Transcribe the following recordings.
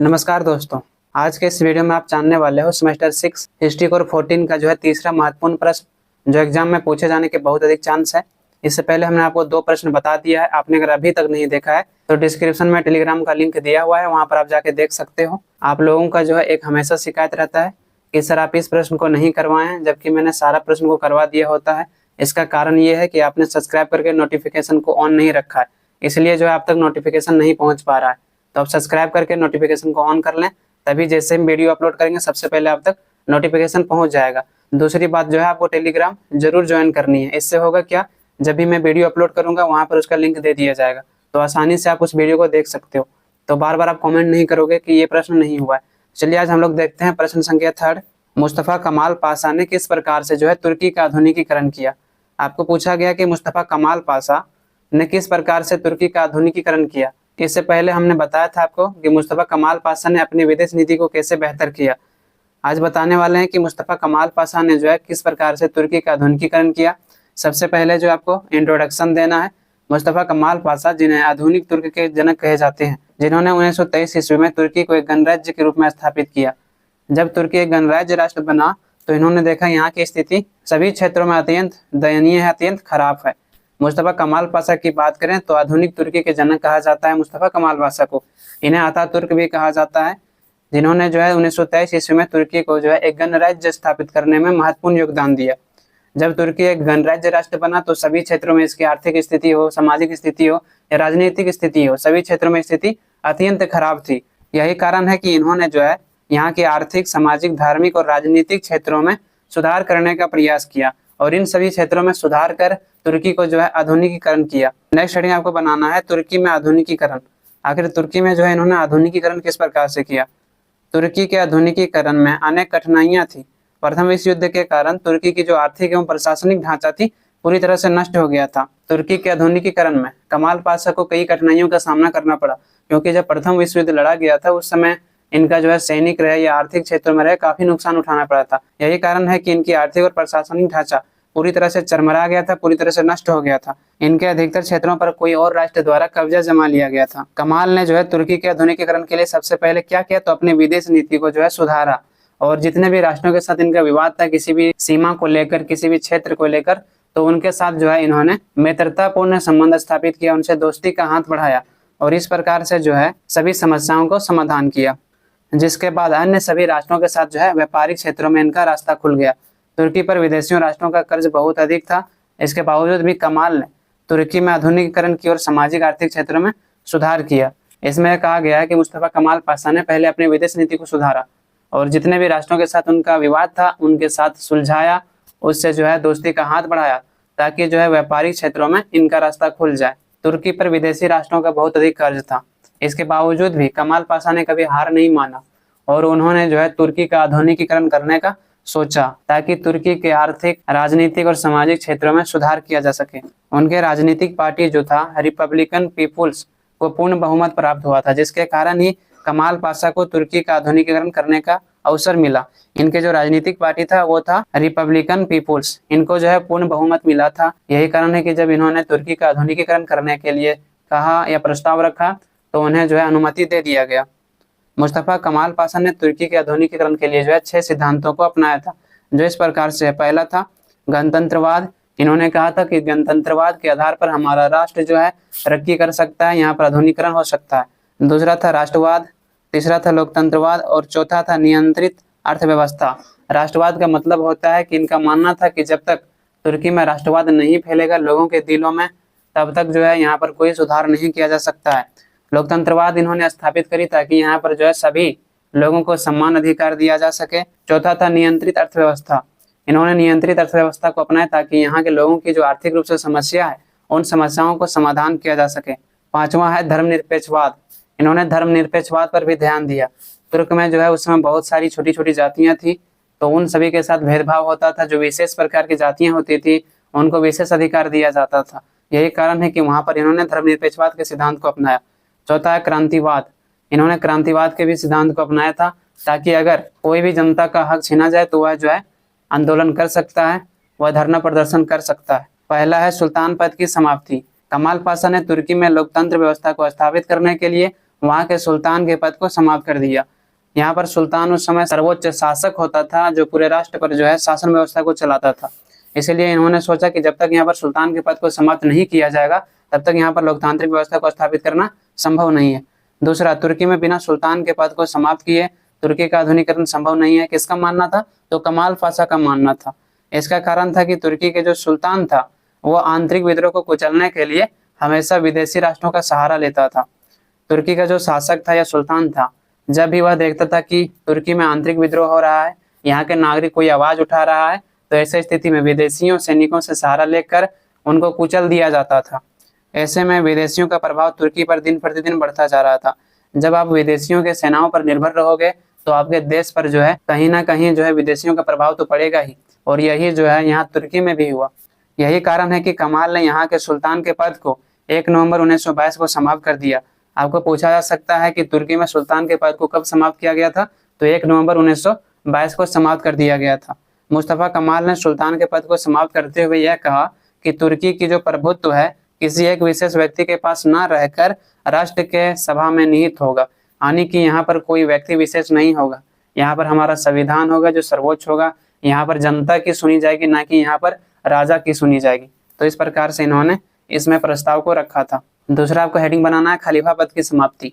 नमस्कार दोस्तों। आज के इस वीडियो में आप जानने वाले हो सेमेस्टर 6 हिस्ट्री कोर 14 का जो है तीसरा महत्वपूर्ण प्रश्न जो एग्जाम में पूछे जाने के बहुत अधिक चांस है। इससे पहले हमने आपको दो प्रश्न बता दिया है। आपने अगर अभी तक नहीं देखा है तो डिस्क्रिप्शन में टेलीग्राम का लिंक दिया हुआ है, वहां पर आप जाके देख सकते हो। आप लोगों का जो है एक हमेशा शिकायत रहता है कि सर आप इस प्रश्न को नहीं करवाए हैं, जबकि मैंने सारा प्रश्न को करवा दिया होता है। इसका कारण ये है कि आपने सब्सक्राइब करके नोटिफिकेशन को ऑन नहीं रखा है, इसलिए जो है आप तक नोटिफिकेशन नहीं पहुंच पा रहा है। तो आप सब्सक्राइब करके नोटिफिकेशन को ऑन कर लें, तभी जैसे हम वीडियो अपलोड करेंगे सबसे पहले आप तक नोटिफिकेशन पहुंच जाएगा। दूसरी बात जो है आपको टेलीग्राम जरूर ज्वाइन करनी है। इससे होगा क्या, जब भी मैं वीडियो अपलोड करूंगा वहां पर उसका लिंक दे दिया जाएगा, तो आसानी से आप उस वीडियो को देख सकते हो। तो बार बार आप कमेंट नहीं करोगे कि ये प्रश्न नहीं हुआ है। चलिए आज हम लोग देखते हैं प्रश्न संख्या 3। मुस्तफा कमाल पाशा ने किस प्रकार से जो है तुर्की का आधुनिकीकरण किया। आपको पूछा गया कि मुस्तफा कमाल पाशा ने किस प्रकार से तुर्की का आधुनिकीकरण किया। इससे पहले हमने बताया था आपको कि मुस्तफा कमाल पाशा ने अपनी विदेश नीति को कैसे बेहतर किया। आज बताने वाले हैं कि मुस्तफा कमाल पाशा ने जो है किस प्रकार से तुर्की का आधुनिकीकरण किया। सबसे पहले जो आपको इंट्रोडक्शन देना है। मुस्तफा कमाल पाशा, जिन्हें आधुनिक तुर्क के जनक कहे जाते हैं, जिन्होंने 1923 ईस्वी में तुर्की को एक गणराज्य के रूप में स्थापित किया। जब तुर्की एक गणराज्य राष्ट्र बना तो इन्होंने देखा यहाँ की स्थिति सभी क्षेत्रों में अत्यंत दयनीय है, अत्यंत खराब है। मुस्तफा कमाल पाशा की बात करें तो आधुनिक तुर्की के जनक कहा जाता है मुस्तफा कमाल पाशा को। इन्हें अतातुर्क भी कहा जाता है, जिन्होंने जो है 1923 ईस्वी में तुर्की को जो है एक गणराज्य स्थापित करने में महत्वपूर्ण योगदान दिया। जब तुर्की एक गणराज्य राष्ट्र बना तो सभी क्षेत्रों में इसकी आर्थिक स्थिति हो, सामाजिक स्थिति हो या राजनीतिक स्थिति हो, सभी क्षेत्रों में स्थिति अत्यंत खराब थी। यही कारण है कि इन्होंने जो है यहाँ के आर्थिक, सामाजिक, धार्मिक और राजनीतिक क्षेत्रों में सुधार करने का प्रयास किया और इन सभी क्षेत्रों में सुधार कर तुर्की को जो है आधुनिकीकरण किया। नेक्स्ट हेडिंग आपको बनाना है तुर्की में आधुनिकीकरण। आखिर तुर्की में जो है इन्होंने आधुनिकीकरण किस प्रकार से किया। तुर्की के आधुनिकीकरण में अनेक कठिनाइयां थी। प्रथम विश्व युद्ध के कारण तुर्की की जो आर्थिक एवं प्रशासनिक ढांचा थी पूरी तरह से नष्ट हो गया था। तुर्की के आधुनिकीकरण में कमाल पाशा को कई कठिनाइयों का सामना करना पड़ा, क्योंकि जब प्रथम विश्व युद्ध लड़ा गया था उस समय इनका जो है सैनिक रहे या आर्थिक क्षेत्रों में रहे काफी नुकसान उठाना पड़ा था। यही कारण है कि इनकी आर्थिक और प्रशासनिक ढांचा पूरी तरह से चरमरा गया था, पूरी तरह से नष्ट हो गया था। इनके अधिकतर क्षेत्रों पर कोई और राष्ट्र द्वारा कब्जा जमा लिया गया था। कमाल ने जो है तुर्की के आधुनिकीकरण के लिए सबसे पहले क्या किया, तो अपनी विदेश नीति को जो है सुधारा और जितने भी राष्ट्रों के साथ इनका विवाद था, किसी भी सीमा को लेकर, किसी भी क्षेत्र को लेकर, तो उनके साथ जो है इन्होंने मित्रतापूर्ण संबंध स्थापित किया, उनसे दोस्ती का हाथ बढ़ाया और इस प्रकार से जो है सभी समस्याओं को समाधान किया, जिसके बाद अन्य सभी राष्ट्रों के साथ जो है व्यापारिक क्षेत्रों में इनका रास्ता खुल गया। तुर्की पर विदेशियों राष्ट्रों का कर्ज बहुत अधिक था। इसके बावजूद भी कमाल ने तुर्की में आधुनिकीकरण की और सामाजिक आर्थिक क्षेत्रों में सुधार किया। इसमें कहा गया है कि मुस्तफा कमाल पाशा ने पहले अपनी विदेश नीति को सुधारा और जितने भी राष्ट्रों के साथ उनका विवाद था उनके साथ सुलझाया, उससे जो है दोस्ती का हाथ बढ़ाया, ताकि जो है व्यापारिक क्षेत्रों में इनका रास्ता खुल जाए। तुर्की पर विदेशी राष्ट्रों का बहुत अधिक कर्ज था। इसके बावजूद भी कमाल पाशा ने कभी हार नहीं माना और उन्होंने जो है तुर्की का आधुनिकीकरण करने का सोचा, ताकि तुर्की के आर्थिक, राजनीतिक और सामाजिक क्षेत्रों में सुधार किया जा सके। उनके राजनीतिक पार्टी जो था रिपब्लिकन पीपुल्स को पूर्ण बहुमत प्राप्त हुआ था, जिसके कारण ही कमाल पाशा को तुर्की का आधुनिकीकरण करने का अवसर मिला। इनके जो राजनीतिक पार्टी था वो था रिपब्लिकन पीपुल्स, इनको जो है पूर्ण बहुमत मिला था। यही कारण है कि जब इन्होंने तुर्की का आधुनिकीकरण करने के लिए कहा या प्रस्ताव रखा तो उन्हें जो है अनुमति दे दिया गया। मुस्तफा कमाल पाशा ने तुर्की के आधुनिकीकरण के लिए जो है 6 सिद्धांतों को अपनाया था, जो इस प्रकार से। पहला था गणतंत्रवाद। इन्होंने कहा था कि गणतंत्रवाद के आधार पर हमारा राष्ट्र जो है तरक्की कर सकता है, यहाँ पर आधुनिकीकरण हो सकता है। दूसरा था राष्ट्रवाद, तीसरा था लोकतंत्रवाद और चौथा था नियंत्रित अर्थव्यवस्था। राष्ट्रवाद का मतलब होता है कि इनका मानना था कि जब तक तुर्की में राष्ट्रवाद नहीं फैलेगा लोगों के दिलों में, तब तक जो है यहाँ पर कोई सुधार नहीं किया जा सकता है। लोकतंत्रवाद इन्होंने स्थापित करी ताकि यहाँ पर जो है सभी लोगों को समान अधिकार दिया जा सके। चौथा था नियंत्रित अर्थव्यवस्था। इन्होंने नियंत्रित अर्थव्यवस्था को अपनाया ताकि यहाँ के लोगों की जो आर्थिक रूप से समस्या है उन समस्याओं को समाधान किया जा सके। पांचवा है धर्मनिरपेक्षवाद। इन्होंने धर्मनिरपेक्षवाद पर भी ध्यान दिया। तुर्क में जो है उस समय बहुत सारी छोटी छोटी जातियां थी, तो उन सभी के साथ भेदभाव होता था। जो विशेष प्रकार की जातियां होती थी उनको विशेष अधिकार दिया जाता था। यही कारण है कि वहां पर इन्होंने धर्मनिरपेक्षवाद के सिद्धांत को अपनाया। चौथा है क्रांतिवाद। इन्होंने क्रांतिवाद के भी सिद्धांत को अपनाया था, ताकि अगर कोई भी जनता का हक छीना जाए तो वह जो है आंदोलन कर सकता है, वह धरना प्रदर्शन कर सकता है। पहला है सुल्तान पद की समाप्ति। कमाल पाशा ने तुर्की में लोकतंत्र व्यवस्था को स्थापित करने के लिए वहाँ के सुल्तान के पद को समाप्त कर दिया। यहाँ पर सुल्तान उस समय सर्वोच्च शासक होता था जो पूरे राष्ट्र पर जो है शासन व्यवस्था को चलाता था। इसीलिए इन्होंने सोचा कि जब तक यहाँ पर सुल्तान के पद को समाप्त नहीं किया जाएगा तब तक यहाँ पर लोकतांत्रिक व्यवस्था को स्थापित करना संभव नहीं है। दूसरा, तुर्की में बिना सुल्तान के पद को समाप्त किए तुर्की का आधुनिकीकरण संभव नहीं है। किसका मानना था? तो कमाल पाशा का मानना था। इसका कारण था कि तुर्की के जो सुल्तान था वो आंतरिक विद्रोह को कुचलने के लिए हमेशा विदेशी राष्ट्रों का सहारा लेता था। तुर्की का जो शासक था या सुल्तान था, जब भी वह देखता था कि तुर्की में आंतरिक विद्रोह हो रहा है, यहाँ के नागरिक कोई आवाज उठा रहा है, तो ऐसे स्थिति में विदेशियों सैनिकों से सहारा लेकर उनको कुचल दिया जाता था। ऐसे में विदेशियों का प्रभाव तुर्की पर दिन प्रतिदिन बढ़ता जा रहा था। जब आप विदेशियों के सेनाओं पर निर्भर रहोगे तो आपके देश पर जो है कहीं ना कहीं जो है विदेशियों का प्रभाव तो पड़ेगा ही, और यही जो है यहाँ तुर्की में भी हुआ। यही कारण है कि कमाल ने यहाँ के सुल्तान के पद को 1 नवंबर 1922 को समाप्त कर दिया। आपको पूछा जा सकता है कि तुर्की में सुल्तान के पद को कब समाप्त किया गया था? तो 1 नवंबर 1922 को समाप्त कर दिया गया था। मुस्तफा कमाल ने सुल्तान के पद को समाप्त करते हुए यह कहा कि तुर्की की जो प्रभुत्व है किसी एक विशेष व्यक्ति के पास न रहकर राष्ट्र के सभा में निहित होगा, यानी कि यहाँ पर कोई व्यक्ति विशेष नहीं होगा, यहाँ पर हमारा संविधान होगा जो सर्वोच्च होगा, यहाँ पर जनता की सुनी जाएगी, ना कि यहाँ पर राजा की सुनी जाएगी। तो इस प्रकार से इन्होंने इसमें प्रस्ताव को रखा था। दूसरा आपको हेडिंग बनाना है खलीफा पद की समाप्ति।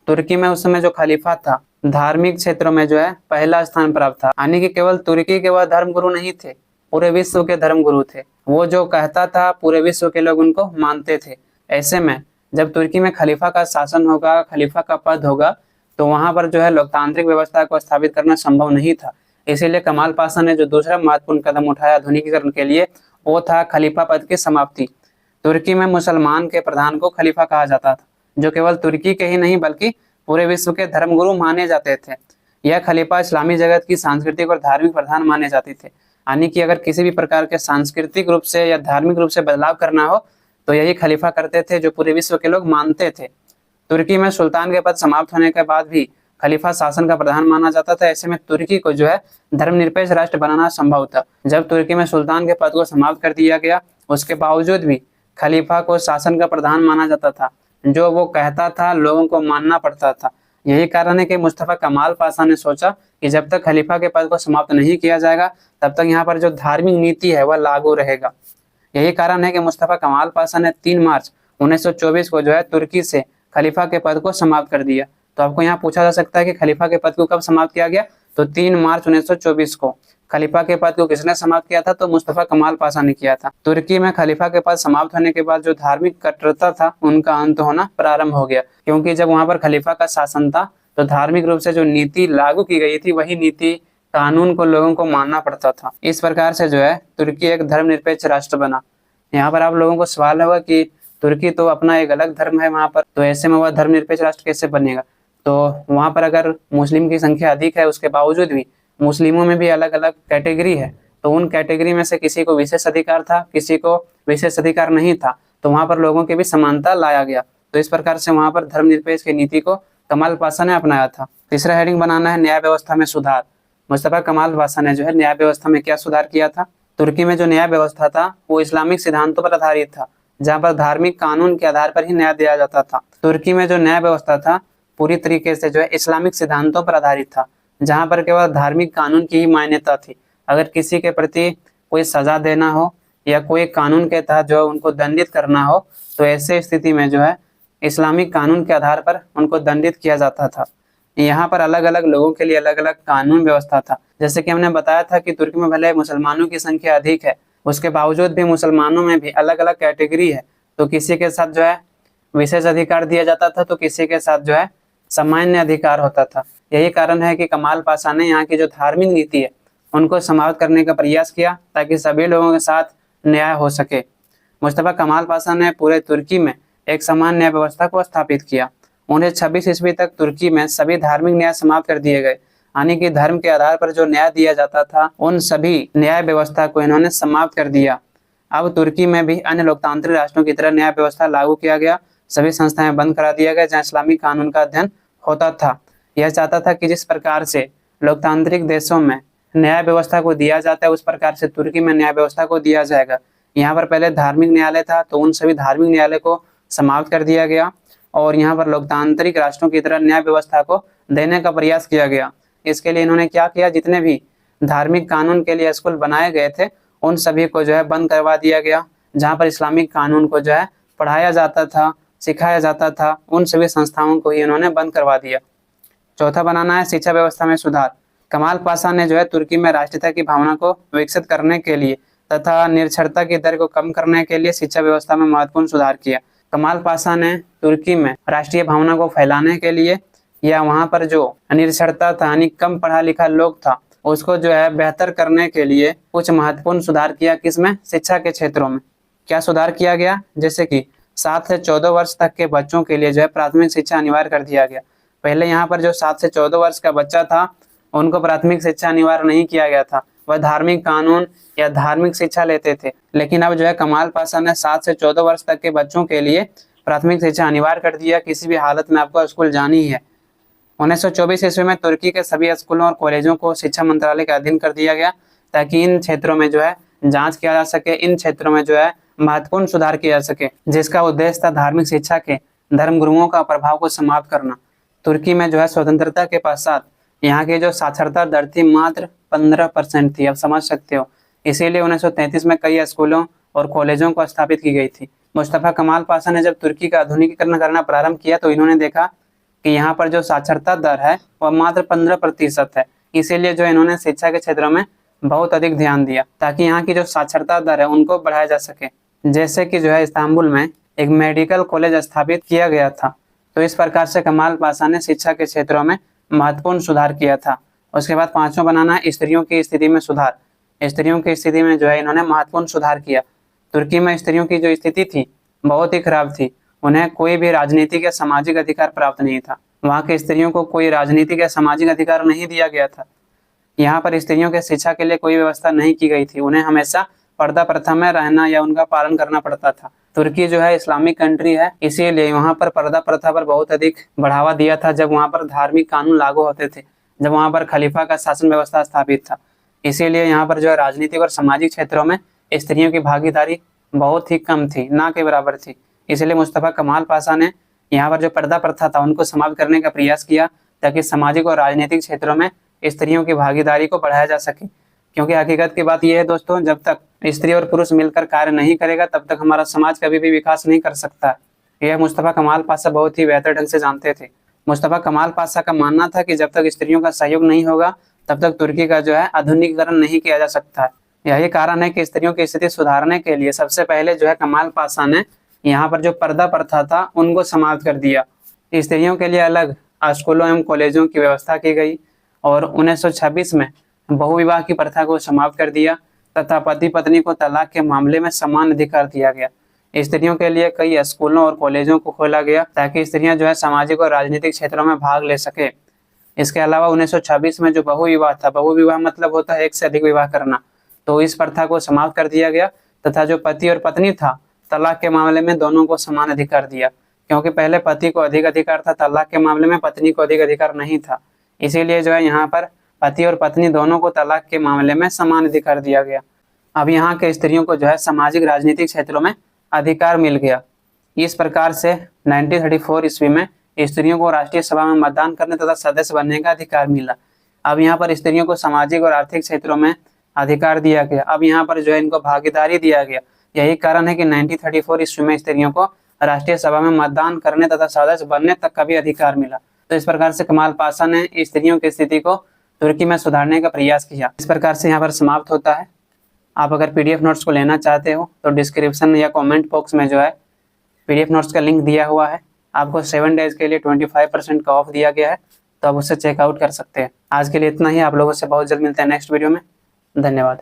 तुर्की में उस समय जो खलीफा था धार्मिक क्षेत्रों में जो है पहला स्थान प्राप्त था, यानी कि केवल तुर्की के वह धर्मगुरु नहीं थे, पूरे विश्व के धर्मगुरु थे। वो जो कहता था पूरे विश्व के लोग उनको मानते थे। ऐसे में जब तुर्की में खलीफा का शासन होगा, खलीफा का पद होगा, तो वहां पर जो है लोकतांत्रिक व्यवस्था को स्थापित करना संभव नहीं था। इसीलिए कमाल पाशा ने जो दूसरा महत्वपूर्ण कदम उठाया आधुनिकीकरण के लिए वो था खलीफा पद की समाप्ति। तुर्की में मुसलमान के प्रधान को खलीफा कहा जाता था, जो केवल तुर्की के ही नहीं बल्कि पूरे विश्व के धर्मगुरु माने जाते थे। यह खलीफा इस्लामी जगत की सांस्कृतिक और धार्मिक प्रधान माने जाते थे, यानी कि अगर किसी भी प्रकार के सांस्कृतिक रूप से या धार्मिक रूप से बदलाव करना हो तो यही खलीफा करते थे, जो पूरे विश्व के लोग मानते थे। तुर्की में सुल्तान के पद समाप्त होने के बाद भी खलीफा शासन का प्रधान माना जाता था। ऐसे में तुर्की को जो है धर्मनिरपेक्ष राष्ट्र बनाना संभव था। जब तुर्की में सुल्तान के पद को समाप्त कर दिया गया, उसके बावजूद भी खलीफा को शासन का प्रधान माना जाता था, जो वो कहता था लोगों को मानना पड़ता था। यही कारण है कि मुस्तफा कमाल पाशा ने सोचा कि जब तक खलीफा के पद को समाप्त नहीं किया जाएगा तब तक यहाँ पर जो धार्मिक नीति है वह लागू रहेगा। यही कारण है कि मुस्तफा कमाल पाशा ने 3 मार्च 1924 को जो है तुर्की से खलीफा के पद को समाप्त कर दिया। तो आपको यहाँ पूछा जा सकता है कि खलीफा के पद को कब समाप्त किया गया? तो 3 मार्च 1924 को। खलीफा के पद को किसने समाप्त किया था? तो मुस्तफा कमाल पाशा ने किया था। तुर्की में खलीफा के पद समाप्त होने के बाद जो धार्मिक कट्टरता था उनका अंत होना प्रारंभ हो गया, क्योंकि जब वहां पर खलीफा का शासन था तो धार्मिक रूप से जो नीति लागू की गई थी वही नीति कानून को लोगों को मानना पड़ता था। इस प्रकार से जो है तुर्की एक धर्मनिरपेक्ष राष्ट्र बना। यहाँ पर आप लोगों को सवाल होगा कि तुर्की तो अपना एक अलग धर्म है वहां पर, तो ऐसे में वह धर्मनिरपेक्ष राष्ट्र कैसे बनेगा? तो वहां पर अगर मुस्लिम की संख्या अधिक है उसके बावजूद भी मुस्लिमों में भी अलग अलग कैटेगरी है, तो उन कैटेगरी में से किसी को विशेष अधिकार था, किसी को विशेष अधिकार नहीं था, तो वहां पर लोगों की भी समानता लाया गया। तो इस प्रकार से वहां पर धर्मनिरपेक्ष की नीति को कमाल पाशा ने अपनाया था। तीसरा हेडिंग बनाना है न्याय व्यवस्था में सुधार। मुस्तफा कमाल पाशा ने जो है न्याय व्यवस्था में क्या सुधार किया था? तुर्की में जो न्याय व्यवस्था था वो इस्लामिक सिद्धांतों पर आधारित था, जहाँ पर धार्मिक कानून के आधार पर ही न्याय दिया जाता था। तुर्की में जो न्याय व्यवस्था था पूरी तरीके से जो है इस्लामिक सिद्धांतों पर आधारित था, जहाँ पर केवल धार्मिक कानून की ही मान्यता थी। अगर किसी के प्रति कोई सजा देना हो या कोई कानून के तहत जो उनको दंडित करना हो, तो ऐसे स्थिति में जो है इस्लामिक कानून के आधार पर उनको दंडित किया जाता था। यहाँ पर अलग अलग लोगों के लिए अलग अलग कानून व्यवस्था था। जैसे कि हमने बताया था कि तुर्की में भले मुसलमानों की संख्या अधिक है, उसके बावजूद भी मुसलमानों में भी अलग अलग कैटेगरी है। तो किसी के साथ जो है विशेष अधिकार दिया जाता था, तो किसी के साथ जो है सामान्य अधिकार होता था। यही कारण है कि कमाल पाशा ने यहाँ की जो धार्मिक नीति है उनको समाप्त करने का प्रयास किया, ताकि सभी लोगों के साथ न्याय हो सके। मुस्तफा कमाल पाशा ने पूरे तुर्की में एक समान न्याय व्यवस्था को स्थापित किया। 1926 ईस्वी तक तुर्की में सभी धार्मिक न्याय समाप्त कर दिए गए, यानी कि धर्म के आधार पर जो न्याय दिया जाता था उन सभी न्याय व्यवस्था को इन्होंने समाप्त कर दिया। अब तुर्की में भी अन्य लोकतांत्रिक राष्ट्रों की तरह न्याय व्यवस्था लागू किया गया। सभी संस्थाएं बंद करा दिया गया जहाँ इस्लामिक कानून का अध्ययन होता था। यह चाहता था कि जिस प्रकार से लोकतांत्रिक देशों में न्याय व्यवस्था को दिया जाता है उस प्रकार से तुर्की में न्याय व्यवस्था को दिया जाएगा। यहाँ पर पहले धार्मिक न्यायालय था, तो उन सभी धार्मिक न्यायालय को समाप्त कर दिया गया और यहाँ पर लोकतांत्रिक राष्ट्रों की तरह न्याय व्यवस्था को देने का प्रयास किया गया। इसके लिए इन्होंने क्या किया, जितने भी धार्मिक कानून के लिए स्कूल बनाए गए थे उन सभी को जो है बंद करवा दिया गया। जहाँ पर इस्लामिक कानून को जो है पढ़ाया जाता था, सिखाया जाता था, उन सभी संस्थाओं को ही इन्होंने बंद करवा दिया। चौथा बनाना है शिक्षा व्यवस्था में सुधार। कमाल पाशा ने जो है तुर्की में राष्ट्रीयता की भावना को विकसित करने के लिए तथा निरक्षरता की दर को कम करने के लिए शिक्षा व्यवस्था में महत्वपूर्ण सुधार किया। कमाल पाशा ने तुर्की में राष्ट्रीय भावना को फैलाने के लिए या वहां पर जो निरक्षरता था यानी कम पढ़ा लिखा लोग था उसको जो है बेहतर करने के लिए कुछ महत्वपूर्ण सुधार किया। किसमें? शिक्षा के क्षेत्रों में। क्या सुधार किया गया? जैसे कि 7 से 14 वर्ष तक के बच्चों के लिए जो है प्राथमिक शिक्षा अनिवार्य कर दिया गया। पहले यहाँ पर जो 7 से 14 वर्ष का बच्चा था उनको प्राथमिक शिक्षा अनिवार्य नहीं किया गया था, वह धार्मिक कानून या धार्मिक शिक्षा लेते थे। लेकिन अब जो है कमाल पाशा ने 7 से 14 वर्ष तक के बच्चों के लिए प्राथमिक शिक्षा अनिवार्य कर दिया। किसी भी हालत में आपको स्कूल जानी ही है। 1924 ईस्वी में तुर्की के सभी स्कूलों और कॉलेजों को शिक्षा मंत्रालय के अधीन कर दिया गया ताकि इन क्षेत्रों में जो है जांच किया जा सके, इन क्षेत्रों में जो है महत्वपूर्ण सुधार किया जा सके, जिसका उद्देश्य था धार्मिक शिक्षा के धर्मगुरुओं का प्रभाव को समाप्त करना। तुर्की में जो है स्वतंत्रता के पश्चात यहाँ की जो साक्षरता दर थी मात्र 15% थी। अब समझ सकते हो, इसीलिए 1933 में कई स्कूलों और कॉलेजों को स्थापित की गई थी। मुस्तफा कमाल पाशा ने जब तुर्की का आधुनिकीकरण करना प्रारंभ किया तो इन्होंने देखा कि यहाँ पर जो साक्षरता दर है वह मात्र 15% है। इसीलिए जो इन्होंने शिक्षा के क्षेत्र में बहुत अधिक ध्यान दिया ताकि यहाँ की जो साक्षरता दर है उनको बढ़ाया जा सके। जैसे कि जो है इस्तांबुल में एक मेडिकल कॉलेज स्थापित किया गया था। तो इस प्रकार से कमाल पाशा ने शिक्षा के क्षेत्रों में महत्वपूर्ण सुधार किया था। उसके बाद 5वां बनाना है स्त्रियों की स्थिति में सुधार। स्त्रियों की स्थिति में जो है इन्होंने महत्वपूर्ण सुधार किया। तुर्की में स्त्रियों की जो स्थिति थी बहुत ही खराब थी। उन्हें कोई भी राजनीतिक या सामाजिक अधिकार प्राप्त नहीं था। वहाँ के स्त्रियों को कोई राजनीतिक या सामाजिक अधिकार नहीं दिया गया था। यहाँ पर स्त्रियों के शिक्षा के लिए कोई व्यवस्था नहीं की गई थी। उन्हें हमेशा पर्दा प्रथा में रहना या उनका पालन करना पड़ता था। तुर्की जो है इस्लामिक कंट्री है, इसीलिए वहाँ पर पर्दा प्रथा पर बहुत अधिक बढ़ावा दिया था जब वहाँ पर धार्मिक कानून लागू होते थे, जब वहाँ पर खलीफा का शासन व्यवस्था स्थापित था। इसीलिए यहाँ पर जो है राजनीतिक और सामाजिक क्षेत्रों में स्त्रियों की भागीदारी बहुत ही कम थी, ना के बराबर थी। इसलिए मुस्तफा कमाल पाशा ने यहाँ पर जो पर्दा प्रथा था उनको समाप्त करने का प्रयास किया ताकि सामाजिक और राजनीतिक क्षेत्रों में स्त्रियों की भागीदारी को बढ़ाया जा सके। क्योंकि हकीकत की बात यह है दोस्तों, जब तक स्त्री और पुरुष मिलकर कार्य नहीं करेगा तब तक हमारा समाज कभी भी विकास नहीं कर सकता। यह मुस्तफा कमाल पाशा बहुत ही बेहतर ढंग से जानते थे। मुस्तफा कमाल पाशा का मानना था कि जब तक स्त्रियों का सहयोग नहीं होगा तब तक तुर्की का जो है आधुनिकीकरण नहीं किया जा सकता। यही कारण है कि स्त्रियों की स्थिति सुधारने के लिए सबसे पहले जो है कमाल पाशा ने यहाँ पर जो पर्दा प्रथा था उनको समाप्त कर दिया। स्त्रियों के लिए अलग स्कूलों एवं कॉलेजों की व्यवस्था की गई और 1926 में बहुविवाह की प्रथा को समाप्त कर दिया तथा पति पत्नी को तलाक के मामले में समान अधिकार दिया गया। स्त्रियों के लिए कई स्कूलों और कॉलेजों को खोला गया ताकि स्त्रियां जो है सामाजिक और राजनीतिक क्षेत्रों में भाग ले सके। इसके अलावा 1926 में जो बहुविवाह था, बहुविवाह मतलब होता है एक से अधिक विवाह करना, तो इस प्रथा को समाप्त कर दिया गया तथा जो पति और पत्नी था तलाक के मामले में दोनों को समान अधिकार दिया। क्योंकि पहले पति को अधिक अधिकार था, तलाक के मामले में पत्नी को अधिक अधिकार नहीं था। इसीलिए जो है यहाँ पर पति और पत्नी दोनों को तलाक के मामले में समान अधिकार दिया गया। अब यहाँ के स्त्रियों को जो है सामाजिक राजनीतिक क्षेत्रों में अधिकार मिल गया। इस प्रकार से 1934 ईस्वी में स्त्रियों को राष्ट्रीय सभा में मतदान करने तथा सदस्य बनने का अधिकार मिला। अब यहाँ पर स्त्रियों को सामाजिक और आर्थिक क्षेत्रों में अधिकार दिया गया। अब यहाँ पर जो है इनको भागीदारी दिया गया। यही कारण है कि 1934 ईस्वी में स्त्रियों को राष्ट्रीय सभा में मतदान करने तथा सदस्य बनने तक का भी अधिकार मिला। तो इस प्रकार से कमाल पाशा ने स्त्रियों की स्थिति को तुर्की में सुधारने का प्रयास किया। इस प्रकार से यहाँ पर समाप्त होता है। आप अगर पीडीएफ नोट्स को लेना चाहते हो तो डिस्क्रिप्शन या कमेंट बॉक्स में जो है पीडीएफ नोट्स का लिंक दिया हुआ है। आपको 7 डेज के लिए 25% का ऑफ दिया गया है, तो आप उससे चेकआउट कर सकते हैं। आज के लिए इतना ही। आप लोगों से बहुत जल्द मिलते हैं नेक्स्ट वीडियो में। धन्यवाद।